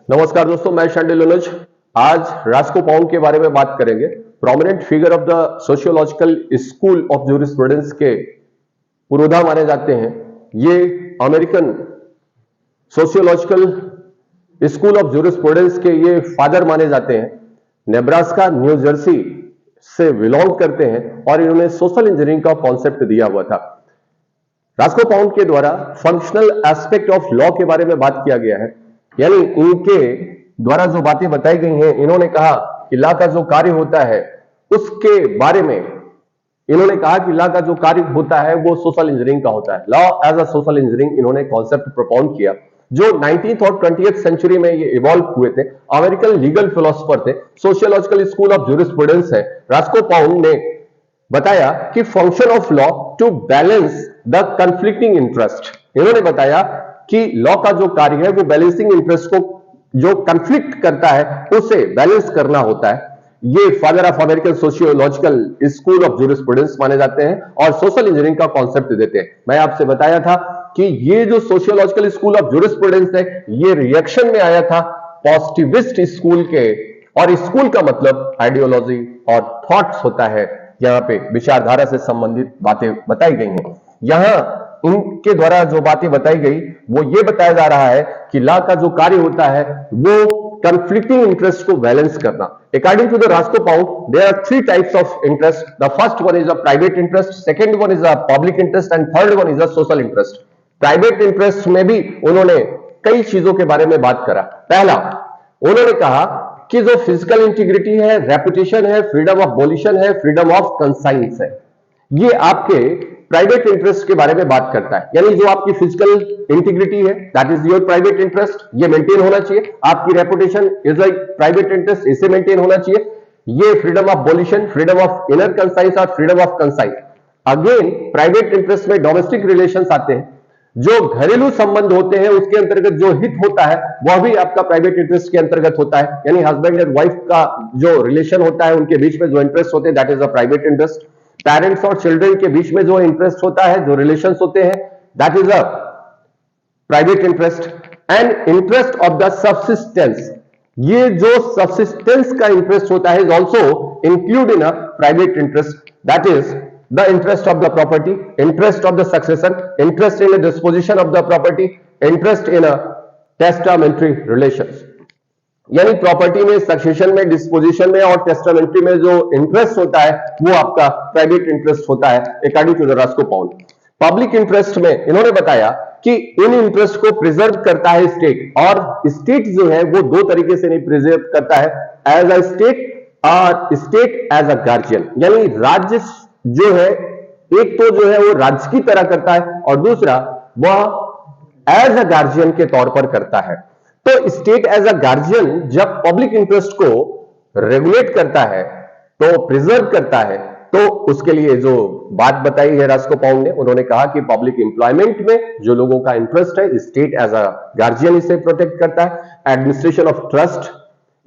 नमस्कार दोस्तों, मैं शांडिल अनुज। आज रास्को पाउंड के बारे में बात करेंगे। Prominent figure of the sociological school of jurisprudence के पुरोधा माने जाते हैं। ये American sociological school of jurisprudence के ये फादर माने जाते हैं। नेब्रास्का, न्यू जर्सी से बिलोंग करते हैं और इन्होंने सोशल इंजीनियरिंग का कॉन्सेप्ट दिया हुआ था। रास्को पाउंड के द्वारा फंक्शनल एस्पेक्ट ऑफ लॉ के बारे में बात किया गया है, यानी इनके द्वारा जो बातें बताई गई हैं, इन्होंने कहा कि लॉ का जो कार्य होता है उसके बारे में इन्होंने कहा कि लॉ का जो कार्य होता है वो सोशल इंजीनियरिंग का होता है। Law as a social engineering इन्होंने कॉन्सेप्ट प्रोपाउंड किया, जो 19th और 20th सेंचुरी में ये इवॉल्व हुए थे। अमेरिकन लीगल फिलोसोफर थे, सोशियोलॉजिकल स्कूल ऑफ ज्यूरिस्प्रूडेंस है। रास्को पाउंड ने बताया कि function of law to balance the conflicting interest. इन्होंने बताया कि लॉ का जो कार्य है वो बैलेंसिंग इंटरेस्ट को जो कंफ्लिक्ट करता है उसे बैलेंस करना होता है। ये father of American sociological school of jurisprudence माने जाते हैं और सोशल इंजीनियरिंग का कॉन्सेप्ट देते हैं। मैं आपसे बताया था कि ये जो सोशियोलॉजिकल स्कूल ऑफ ज्यूरिस्प्रूडेंस है ये रिएक्शन में आया था पॉजिटिविस्ट स्कूल के, और स्कूल का मतलब आइडियोलॉजी और थॉट्स होता है। यहाँ पे विचारधारा से संबंधित बातें बताई गई हैं। यहां इनके द्वारा जो बातें बताई गई वो ये बताया जा रहा है कि लॉ का जो कार्य होता है वो कंफ्लिक्टिंग इंटरेस्ट को बैलेंस करना। According to the Roscoe Pound there are three types of interest. The first one is a private interest, second one is a public interest and third one is a social interest. Private interest में भी उन्होंने कई चीजों के बारे में बात करा। पहला, उन्होंने कहा कि जो फिजिकल इंटीग्रिटी है, रेपुटेशन है, फ्रीडम ऑफ वॉल्यूशन है, फ्रीडम ऑफ कंसाइंस है, ये आपके प्राइवेट इंटरेस्ट के बारे में बात करता है। यानी जो आपकी फिजिकल इंटीग्रिटी है that is your private interest, ये मेंटेन होना चाहिए। आपकी reputation is a private interest, इसे मेंटेन होना चाहिए। ये freedom of volition, freedom of inner conscience और freedom of conscience. Again private interest में डोमेस्टिक रिलेशंस आते हैं, जो घरेलू संबंध होते हैं उसके अंतर्गत जो हित होता है वह भी आपका प्राइवेट इंटरेस्ट के अंतर्गत होता है। यानी हस्बैंड एंड वाइफ का जो रिलेशन होता है उनके बीच में जो इंटरेस्ट होते हैं that is a private interest. Parents और चिल्ड्रन के बीच में जो इंटरेस्ट होता है, जो रिलेशंस होते हैं, that is a private interest. And interest of the subsistence, ये जो सबसिस्टेंस का इंटरेस्ट होता है is also include in a private interest, that is the interest of the property, interest of the succession, interest in the disposition of the property, interest in a testamentary relations। यानी property में, succession में, disposition में और testamentary में जो interest होता है वो आपका प्राइवेट इंटरेस्ट होता है according to the Roscoe Pound. Public interest में इन्होंने बताया कि इन इंटरेस्ट को प्रिजर्व करता है स्टेट, और स्टेट जो है वो दो तरीके से नहीं प्रिजर्व करता है, एज अ स्टेट और स्टेट एज अ गार्जियन। यानी राज्य जो है एक तो जो है वो राज्य की तरह करता है और दूसरा वह एज अ गार्जियन के तौर पर करता है। तो स्टेट एज अ गार्जियन जब पब्लिक इंटरेस्ट को रेगुलेट करता है, तो प्रिजर्व करता है, तो उसके लिए जो बात बताई है रास्को पाउंड ने, उन्होंने कहा कि पब्लिक एम्प्लॉयमेंट में जो लोगों का इंटरेस्ट है स्टेट एज अ गार्जियन इसे प्रोटेक्ट करता है। एडमिनिस्ट्रेशन ऑफ ट्रस्ट,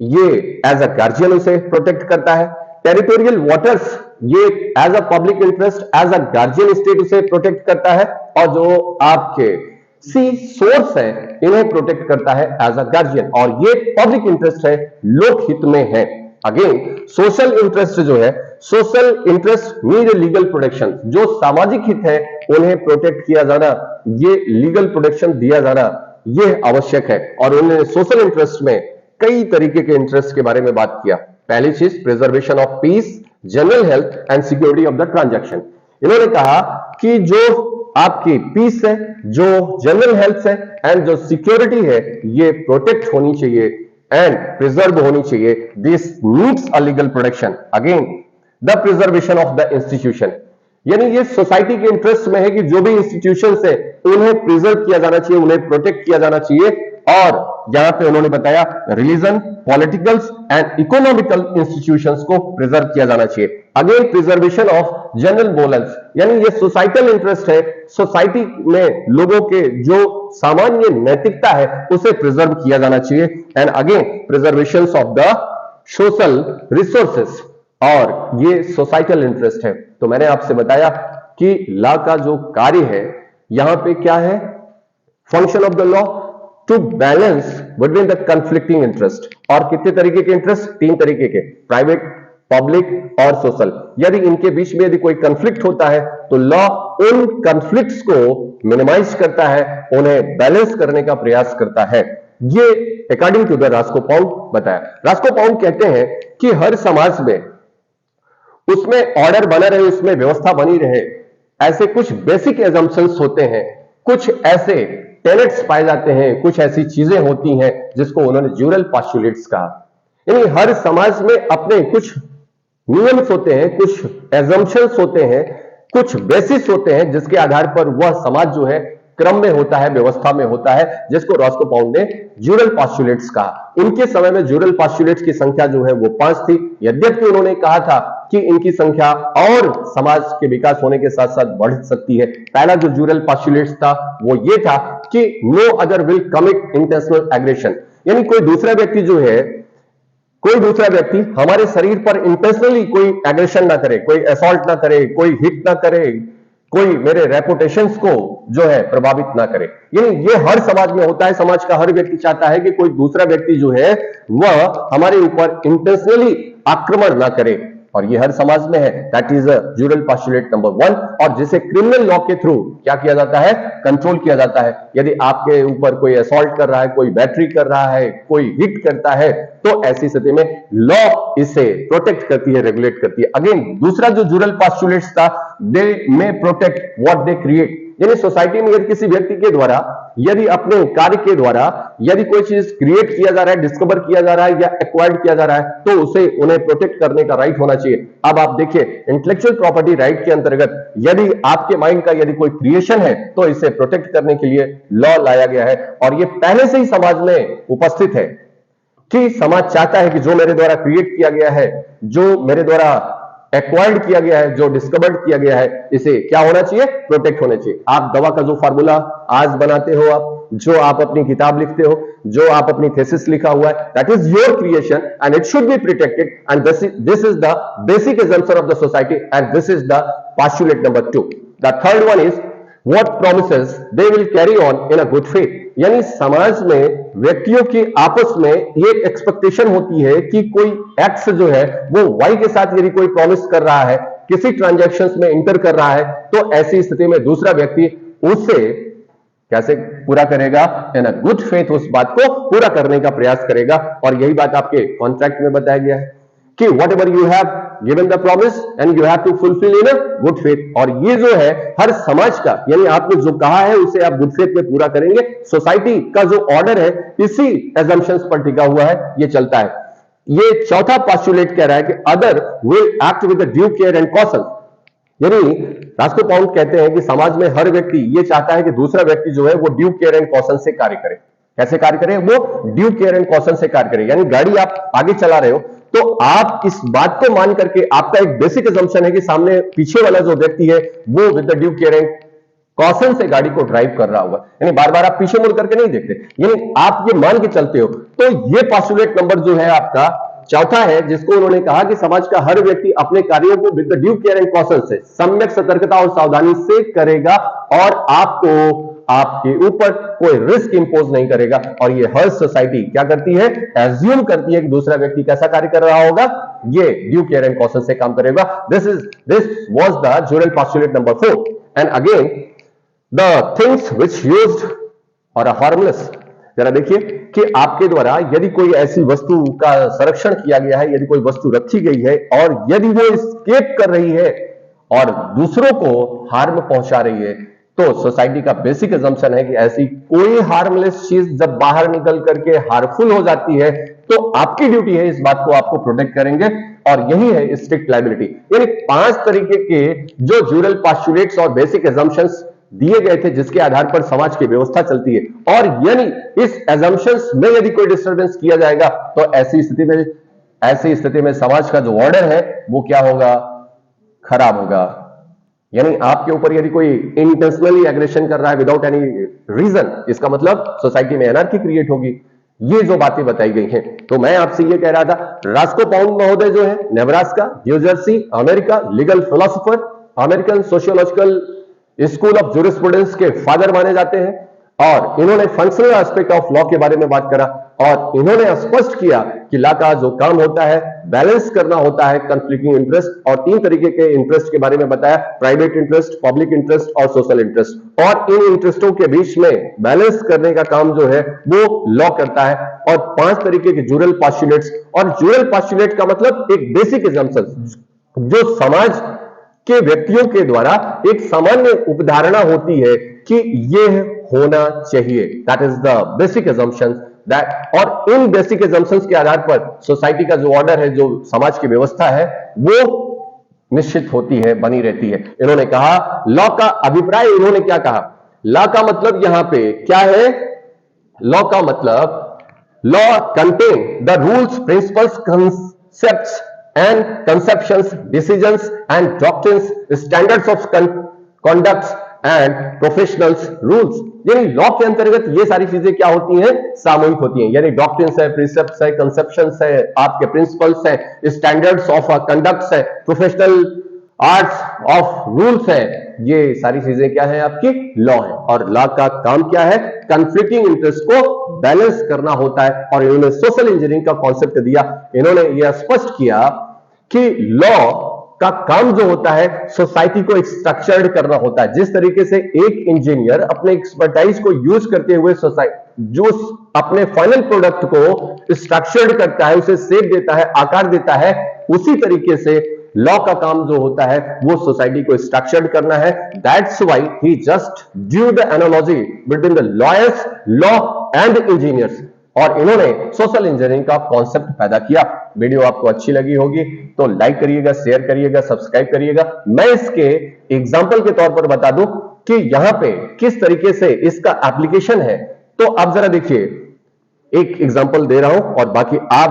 ये एज अ गार्जियन उसे प्रोटेक्ट करता है। टेरिटोरियल वाटर्स, ये as a public interest as a guardian state उसे प्रोटेक्ट करता है, और जो आपके सी सोर्स है इन्हें प्रोटेक्ट करता है एज अ गार्जियन, और ये पब्लिक इंटरेस्ट है, लोक हित में है। अगेन सोशल इंटरेस्ट जो है, social interest need legal protection, जो सामाजिक हित है उन्हें प्रोटेक्ट किया जाना, ये लीगल प्रोटेक्शन दिया जाना ये आवश्यक है। और उन्होंने सोशल इंटरेस्ट में कई तरीके के इंटरेस्ट के बारे में बात किया। पहली चीज preservation of peace, general health and security of the transaction. इन्होंने कहा कि जो आपकी पीस है, जो जनरल हेल्थ है एंड जो सिक्योरिटी है, ये प्रोटेक्ट होनी चाहिए एंड प्रिजर्व होनी चाहिए। This needs a legal protection. Again the preservation of the institution, यानी ये सोसाइटी के इंटरेस्ट में है कि जो भी इंस्टीट्यूशन है उन्हें प्रिजर्व किया जाना चाहिए, उन्हें प्रोटेक्ट किया जाना चाहिए। और यहां पे उन्होंने बताया religion, politicals and economical institutions को प्रिजर्व किया जाना चाहिए। Again preservation of general morals, यानी ये सोसाइटल इंटरेस्ट है, सोसाइटी में लोगों के जो सामान्य नैतिकता है उसे प्रिजर्व किया जाना चाहिए। And again preservation of the social resources, और ये सोसाइटल इंटरेस्ट है। तो मैंने आपसे बताया कि लॉ का जो कार्य है यहां पे क्या है, function of the law to balance between the conflicting interest. और कितने तरीके के इंटरेस्ट? 3 तरीके के, प्राइवेट, पब्लिक और सोशल। यदि इनके बीच में यदि कोई कंफ्लिक्ट होता है तो लॉ उन कंफ्लिक्ट्स को मिनिमाइज करता है, उन्हें बैलेंस करने का प्रयास करता है। ये according to the Roscoe Pound बताया। रास्को पाउंड कहते हैं कि हर समाज में उसमें ऑर्डर बना रहे, उसमें व्यवस्था बनी रहे, ऐसे कुछ बेसिक एजम्पशंस होते हैं, कुछ ऐसे टेनेट्स पाए जाते हैं, कुछ ऐसी चीजें होती हैं जिसको उन्होंने ड्यूरल पोस्टुलेट्स कहा। यानी हर समाज में अपने कुछ नियम्स होते हैं, कुछ एजम्पशंस होते हैं, कुछ बेसिस होते हैं जिसके आधार पर वह समाज जो है क्रम में होता है, व्यवस्था में होता है, जिसको रास्को पाउंड ने ड्यूरल पोस्टुलेट्स कहा। उनके समय में ड्यूरल पोस्टुलेट्स की संख्या जो है वो 5 थी, यद्यपि उन्होंने कहा था कि इनकी संख्या और समाज के विकास होने के साथ साथ बढ़ सकती है। पहला जो ड्यूरल पोस्टुलेट्स था वो ये था कि no other will commit intentional aggression, यानी कोई दूसरा व्यक्ति जो है, कोई दूसरा व्यक्ति हमारे शरीर पर इंटेंशनली कोई एग्रेशन ना करे, कोई असॉल्ट ना करे, कोई हिट ना करे, कोई मेरे रेपुटेशंस को जो है प्रभावित ना करे। यानी ये हर समाज में होता है। समाज का हर व्यक्ति चाहता है कि कोई दूसरा व्यक्ति जो है वह हमारे ऊपर इंटेंशनली आक्रमण ना करे, और ये हर समाज में है। दैट इज ड्यूरल पोस्टुलेट नंबर 1, और जिसे क्रिमिनल लॉ के थ्रू क्या किया जाता है? कंट्रोल किया जाता है। यदि आपके ऊपर कोई असॉल्ट कर रहा है, कोई बैटरी कर रहा है, कोई हिट करता है, तो ऐसी स्थिति में लॉ इसे प्रोटेक्ट करती है, रेगुलेट करती है। अगेन दूसरा जो ड्यूरल पोस्टुलेट्स था, दे मे प्रोटेक्ट व्हाट दे क्रिएट, यानी सोसाइटी में यदि किसी व्यक्ति के द्वारा, यदि अपने कार्य के द्वारा यदि कोई चीज क्रिएट किया जा रहा है, डिस्कवर किया जा रहा है या एक्वायर्ड किया जा रहा है, तो उसे उन्हें प्रोटेक्ट करने का राइट होना चाहिए। अब आप देखिए, इंटेलेक्चुअल प्रॉपर्टी राइट के अंतर्गत यदि आपके माइंड का यदि कोई क्रिएशन है तो इसे प्रोटेक्ट करने के लिए लॉ लाया गया है। और ये पहले से ही समाज में उपस्थित है कि समाज चाहता है कि जो मेरे द्वारा क्रिएट किया गया है, जो मेरे द्वारा एक्वायर्ड किया गया है, जो डिस्कवर्ड किया गया है, इसे क्या होना चाहिए? प्रोटेक्ट होना चाहिए। आप दवा का जो फार्मूला आज बनाते हो, आप जो आप अपनी किताब लिखते हो, जो आप अपनी थीसिस लिखा हुआ है, that is your creation and it should be protected, and this is the basic assumption of the society, and this is the postulate number 2। The third one is what promises they will carry on in a good faith, यानी समाज में व्यक्तियों की आपस में ये expectation होती है कि कोई एक्स जो है वो वाई के साथ यदि कोई प्रॉमिस कर रहा है, किसी ट्रांजैक्शंस में इंटर कर रहा है, तो ऐसी स्थिति में दूसरा व्यक्ति उसे कैसे पूरा करेगा? इन अ गुड फेथ उस बात को पूरा करने का प्रयास करेगा। और यही बात आपके कॉन्ट्रैक्ट में बताया गया है कि whatever you have given the promise and you have to fulfil in a good faith. और ये जो है हर समाज का, यानी आपने जो कहा है उसे आप गुड फेथ में पूरा करेंगे। सोसाइटी का जो ऑर्डर है इसी एजम्पशंस पर टिका हुआ है, ये चलता है। ये चौथा पोस्टुलेट कह रहा है कि other will act with the due care and caution, यानी रास्को पाउंड कहते हैं कि समाज में हर व्यक्ति ये चाहता है कि दूसरा व्यक्ति जो है वो ड्यू केयर एंड कॉशन से कार्य करे। कैसे कार्य करे? वो ड्यू केयर एंड कॉशन से कार्य करे। यानी गाड़ी आप आगे चला रहे हो तो आप इस बात को मान करके, आपका एक बेसिक असम्पशन है कि सामने पीछे वाला जो व्यक्ति है वो with the due care and caution से गाड़ी को ड्राइव कर रहा होगा, यानी बार बार आप पीछे मुड़ करके नहीं देखते, यानी आप ये मान के चलते हो। तो ये पोस्टुलेट नंबर जो है आपका चौथा है, जिसको उन्होंने कहा कि समाज का हर व्यक्ति अपने कार्यों को with the due care and caution से, सम्यक सतर्कता और सावधानी से करेगा, और आपको आपके ऊपर कोई रिस्क इंपोज नहीं करेगा। और ये हर सोसाइटी क्या करती है? एज्यूम करती है कि दूसरा व्यक्ति कैसा कार्य कर रहा होगा, ये ड्यू केयर एंड कॉशन से काम करेगा। This was the ड्यूरल postulate number 4। And again the things which used और हार्मलेस। जरा देखिए कि आपके द्वारा यदि कोई ऐसी वस्तु का संरक्षण किया गया है, यदि कोई वस्तु रखी गई है और यदि वो एस्केप कर रही है और दूसरों को हार्म पहुंचा रही है, तो सोसाइटी का बेसिक असम्पशन है कि ऐसी कोई हार्मलेस चीज जब बाहर निकल करके हार्मफुल हो जाती है तो आपकी ड्यूटी है इस बात को आपको प्रोटेक्ट करेंगे, और यही है स्ट्रिक्ट लायबिलिटी। यानी 5 तरीके के जो ड्यूरल पोस्टुलेट्स और बेसिक असम्पशंस दिए गए थे जिसके आधार पर समाज की व्यवस्था चलती है। और यानी इस असम्पशंस में यदि कोई डिस्टर्बेंस किया जाएगा तो ऐसी स्थिति में समाज का जो ऑर्डर है वो क्या होगा? खराब होगा। यानी आपके ऊपर यदि कोई इंटेंशनली एग्रेशन कर रहा है विदाउट एनी रीजन, इसका मतलब सोसाइटी में एनार्की क्रिएट होगी। ये जो बातें बताई गई हैं, तो मैं आपसे ये कह रहा था, रास्को पाउंड महोदय जो है Nebraska, new Jersey, America, legal philosopher, American sociological school of jurisprudence के फादर माने जाते हैं। और इन्होंने फंक्शनल एस्पेक्ट ऑफ लॉ के बारे में बात करा और इन्होंने स्पष्ट किया कि लॉ का जो काम होता है बैलेंस करना होता है कंफ्लिक्टिंग इंटरेस्ट, और 3 तरीके के इंटरेस्ट के बारे में बताया, प्राइवेट इंटरेस्ट, पब्लिक इंटरेस्ट और सोशल इंटरेस्ट। और इन इंटरेस्टों के बीच में बैलेंस करने का काम जो है वो लॉ करता है। और 5 तरीके के जुरल पॉस्टुलेट्स, और जुरल पॉस्टुलेट का मतलब एक बेसिक एजम्पशन जो समाज के व्यक्तियों के द्वारा एक सामान्य उपधारणा होती है कि ये होना चाहिए, that is the basic assumption that. और इन बेसिक एजम्पशंस के आधार पर सोसाइटी का जो ऑर्डर है, जो समाज की व्यवस्था है, वो निश्चित होती है, बनी रहती है। इन्होंने कहा लॉ का अभिप्राय, इन्होंने क्या कहा, लॉ का मतलब यहां पे क्या है, लॉ का मतलब law contain the rules, principles, concepts and conceptions, decisions and doctrines, standards of conduct and professionals rules। यानी लॉ के अंतर्गत ये सारी चीजें क्या होती हैं, सामूहिक होती हैं। यानी डॉक्ट्रिन्स है, प्रिसेप्ट्स है, कंसेप्शंस है, आपके प्रिंसिपल्स है, स्टैंडर्ड्स ऑफ कंडक्ट्स है, प्रोफेशनल आर्ट्स ऑफ रूल्स है, ये सारी चीजें क्या है, आपकी लॉ है। और लॉ का काम क्या है, कन्फ्लिक्टिंग इंटरेस्ट को बैलेंस करना होता है। और इन्होंने सोशल इंजीनियरिंग का कॉन्सेप्ट दिया। इन्होंने यह स्पष्ट किया कि लॉ का काम जो होता है सोसाइटी को एक स्ट्रक्चर्ड करना होता है। जिस तरीके से एक इंजीनियर अपने एक्सपर्टाइज को यूज करते हुए सोसाइटी जो अपने फाइनल प्रोडक्ट को स्ट्रक्चर्ड करता है, उसे शेप देता है, आकार देता है, उसी तरीके से लॉ का काम जो होता है वो सोसाइटी को स्ट्रक्चर्ड करना है। That's why he just due the analogy between the lawyers, law and engineers. और इन्होंने सोशल इंजीनियरिंग का कॉन्सेप्ट पैदा किया। वीडियो आपको अच्छी लगी होगी तो लाइक करिएगा, शेयर करिएगा, सब्सक्राइब करिएगा। मैं इसके एग्जाम्पल के तौर पर बता दूं कि यहां पे किस तरीके से इसका एप्लीकेशन है। तो आप जरा देखिए, एक एग्जांपल दे रहा हूं और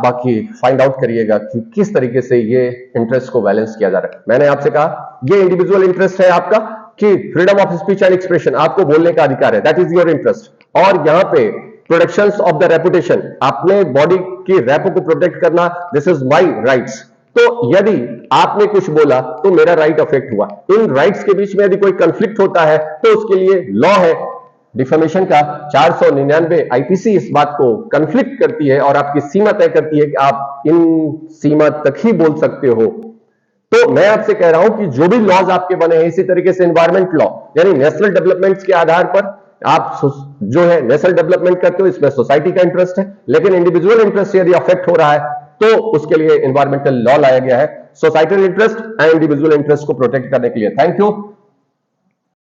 बाकी फाइंड आउट करिएगा कि किस तरीके से ये इंटरेस्ट को बैलेंस किया जा रहा है। मैंने आपसे कहा ये इंडिविजुअल इंटरेस्ट है आपका कि freedom of speech and expression, आपको बोलने का अधिकार है, दैट इज योर इंटरेस्ट। और यहां पे प्रोटेक्शन ऑफ द रेपुटेशन, अपने बॉडी की रेपो को प्रोटेक्ट करना, दिस इज माई राइट्स। तो यदि आपने कुछ बोला तो मेरा राइट अफेक्ट हुआ। इन राइट्स के बीच में यदि कोई कंफ्लिक्ट होता है तो उसके लिए लॉ है डिफेमेशन का 499 आईपीसी इस बात को कंफ्लिक्ट करती है और आपकी सीमा तय करती है कि आप इन सीमा तक ही बोल सकते हो। तो मैं आपसे कह रहा हूं कि जो भी लॉज आपके बने हैं, इसी तरीके से एनवायरमेंट लॉ यानी नेशनल डेवलपमेंट के आधार पर आप जो है नेशनल डेवलपमेंट करते हो, इसमें सोसाइटी का इंटरेस्ट है, लेकिन इंडिविजुअल इंटरेस्ट यदि अफेक्ट हो रहा है तो उसके लिए एनवायरमेंटल लॉ लाया गया है, societal interest and individual interest को प्रोटेक्ट करने के लिए। Thank you.